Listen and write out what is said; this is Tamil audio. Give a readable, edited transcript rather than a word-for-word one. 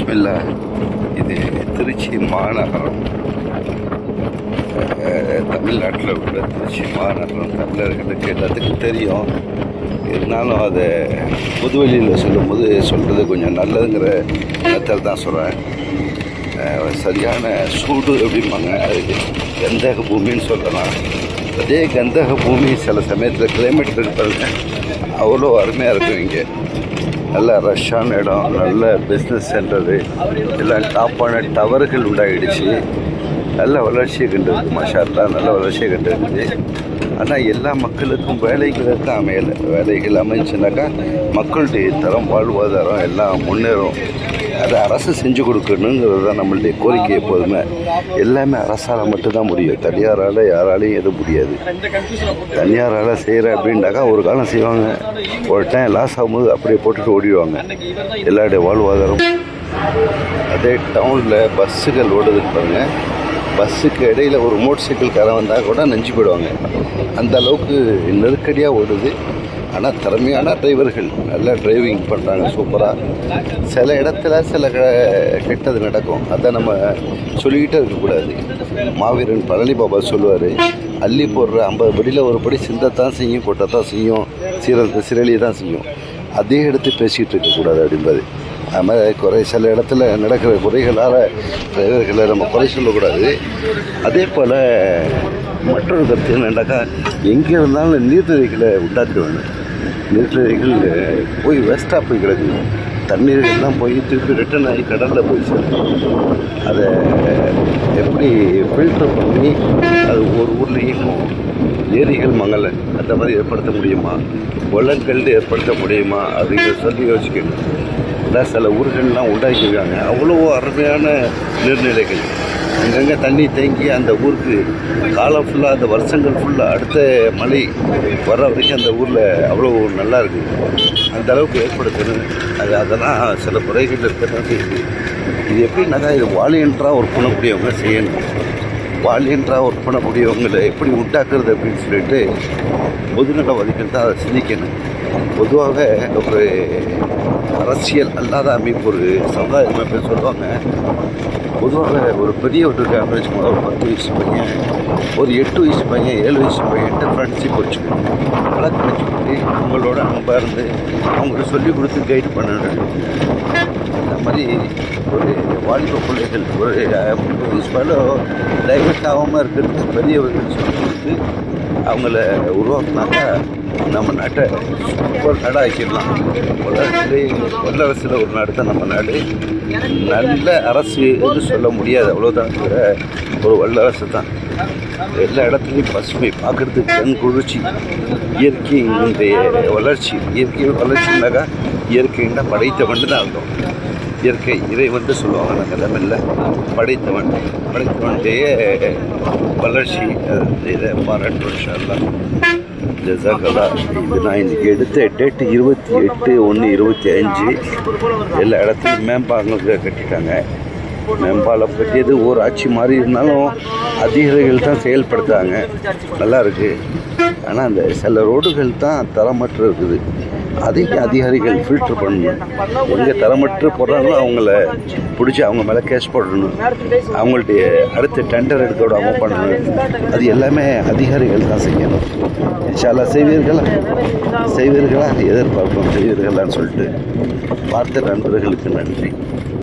பிஸ்மில்லா. இது திருச்சி மாநகரம், தமிழ்நாட்டில் உள்ள திருச்சி மாநகரம் தமிழர்களுக்கு எல்லாத்துக்கும் தெரியும். இருந்தாலும் அதை பொதுவெளியில் சொல்லும்போது சொல்கிறது கொஞ்சம் நல்லதுங்கிற மெத்தட் தான் சொல்கிறேன். சரியான சூடு அப்படிம்பாங்க, அதுக்கு கந்தக பூமின்னு சொல்லலாம். அதே கந்தக பூமி சில சமயத்தில் கிளைமேட் இருப்பாங்க, அவ்வளோ அருமையாக இருக்கும். இங்கே நல்ல ரஷ்ஷான இடம், நல்ல பிஸ்னஸ் சென்டரு, எல்லாம் டாப்பான டவர்கள் உண்டாகிடுச்சு. நல்ல வளர்ச்சியை கண்டுருக்கு, மாஷாஅல்லாஹ் நல்ல வளர்ச்சியை கண்டுருக்குது. ஆனால் எல்லா மக்களுக்கும் வேலைகளை தான் அமையலை. வேலைகள் அமைஞ்சுனாக்கா மக்களுடைய தரம், வாழ்வாதாரம் எல்லாம் முன்னேறும். அதை அரசு செஞ்சு கொடுக்கணுங்கிறது தான் நம்மளுடைய கோரிக்கை. எப்போதுமே எல்லாமே அரசால் மட்டும்தான் முடியும், தனியாரால் யாராலையும் எதுவும் முடியாது. தனியாரால் செய்கிற அப்படின்னாக்கா ஒரு காலம் செய்வாங்க, ஒரு டைம் லாஸ் ஆகும்போது அப்படியே போட்டுட்டு ஓடிடுவாங்க. எல்லாருடைய வாழ்வாதாரம். அதே டவுனில் பஸ்ஸுகள் ஓடுதுன்னு பாருங்க, பஸ்ஸுக்கு இடையில் ஒரு மோட்டர் சைக்கிள்காரன் வந்தால் கூட நெஞ்சு போயிடுவாங்க. அந்த அளவுக்கு நெருக்கடியாக ஓடுது. ஆனால் திறமையான டிரைவர்கள் நல்லா டிரைவிங் பண்ணுறாங்க, சூப்பராக. சில இடத்துல சில கெட்டது நடக்கும், அதை நம்ம சொல்லிக்கிட்டே இருக்கக்கூடாது. மாவீரன் பழனி பாபா சொல்லுவார், அள்ளி போடுற 50 படியில் ஒரு படி சிந்தத்தான் செய்யும், கொட்டத்தான் செய்யும், சிரளியை தான் செய்யும். அதே எடுத்து பேசிகிட்டு இருக்கக்கூடாது அப்படின்பாரு. அது மாதிரி சில இடத்துல நடக்கிற குறைகளால் டிரைவர்களை நம்ம குறை சொல்லக்கூடாது. அதே போல் மற்றொரு கருத்து என்னண்டாக்கா, எங்கே இருந்தாலும் நீர்நிலைகளை உண்டாக்குவாங்க. நீர்நிலைகள் போய் வேஸ்ட்டாக போய் கிடக்குது. தண்ணீர்கள்லாம் போய் திருப்பி ரிட்டர்ன் ஆகி கடலில் போய் சேரும். அதை எப்படி ஃபில்டர் பண்ணி அது ஒரு ஊர்லேயும் ஏரிகள் மங்கலை அந்த மாதிரி ஏற்படுத்த முடியுமா, வெள்ளங்கள் ஏற்படுத்த முடியுமா அப்படிங்கிற சொல்லி யோசிக்கணும். அதான் சில ஊர்கள்லாம் உண்டாக்கியிருக்காங்க, அவ்வளோ அருமையான நீர்நிலைகள். அங்கங்கே தண்ணி தேங்கி அந்த ஊருக்கு காலம் ஃபுல்லாக, அந்த வருஷங்கள் ஃபுல்லாக அடுத்த மழை வர வரைக்கும் அந்த ஊரில் அவ்வளோ நல்லா இருக்குது. அந்த அளவுக்கு ஏற்படுத்தணும். அதெல்லாம் சில குறைகள் இருக்கிறதான் இருக்குது. இது எப்படின்னாக்கா, இது வாலியன்ட்ராக ஒர்க் பண்ணக்கூடியவங்க செய்யணும். வாலியன்ட்ராக ஒர்க் பண்ணக்கூடியவங்களை எப்படி உண்டாக்குறது அப்படின்னு சொல்லிட்டு பொதுநலவாதிகள் தான் அதை சிந்திக்கணும். பொதுவாக ஒரு அரசியல் அல்லாத அமைப்பு, ஒரு சமுதாய அமைப்பு சொல்லுவாங்க. பொதுவாக ஒரு பெரியவருக்கு ஆவரேஜ் ஒரு 10 வயசு பையன், ஒரு 8 வயசு பையன், 7 வயசு பையன்ட்டு ஃப்ரெண்ட்ஷிப் வச்சுக்கணும், வழக்கு வச்சுக்கிட்டு அவங்களோட அன்பாக இருந்து அவங்களுக்கு சொல்லிக் கொடுத்து கைடு பண்ணணும். அந்த மாதிரி ஒரு வாலிப பிள்ளைகள் ஒரு 30 வயசு மேலே டைவர்ட் ஆகாமல் இருக்கிறதுக்கு பெரியவர்கள் சொல்லிக் கொடுத்து அவங்கள உருவாக்குனாக்கா நம்ம நாட்டை சூப்பர் நாடாக ஆக்கிடலாம். வல்லரசில் ஒரு நாடு தான் நம்ம நாடு. நல்ல அரசு என்று சொல்ல முடியாது, அவ்வளோதான். ஒரு வல்லரசு தான். எல்லா இடத்துலையும் பசுமை பார்க்குறதுக்கு கண் குளிர்ச்சி, இயற்கையினுடைய வளர்ச்சி. இயற்கை வளர்ச்சினாக்கா இயற்கைன்னா படைத்தவன் தான் அர்த்தம். இயற்கை இறைவன் சொல்லுவாங்க நாங்கள் தமிழில். படைத்தவனுடைய வளர்ச்சி, இதை பாராட்டு இன்ஷாஅல்லாஹ். ஜஸாக்கல்லா. இது நான் இன்றைக்கி எடுத்த டேட்டு 28/1/25. எல்லா இடத்துலையும் மேம்பாலங்கள் கட்டிட்டாங்க. மேம்பாலம் கட்டியது ஒரு ஆட்சி மாறி இருந்தாலும் அதிகாரிகள் தான் செயல்படுத்தாங்க, நல்லா இருக்குது. ஆனால் அந்த சில ரோடுகள் தான் தரமற்ற இருக்குது. அதையும் அதிகாரிகள் ஃபில்ட்ரு பண்ணணும். எங்கே தரமற்று போடுறாங்களோ அவங்கள பிடிச்சி அவங்க மேலே கேஸ் போடணும். அவங்கள்ட்ட அடுத்த டெண்டர் எடுக்க விடாமல் பண்ணணும். அது எல்லாமே அதிகாரிகள் தான் செய்யணும். இன்ஷாஅல்லாஹ் செய்வீர்களா எதிர்பார்ப்போம், செய்வீர்களான்னு சொல்லிட்டு பார்த்த நண்பர்களுக்கு நன்றி.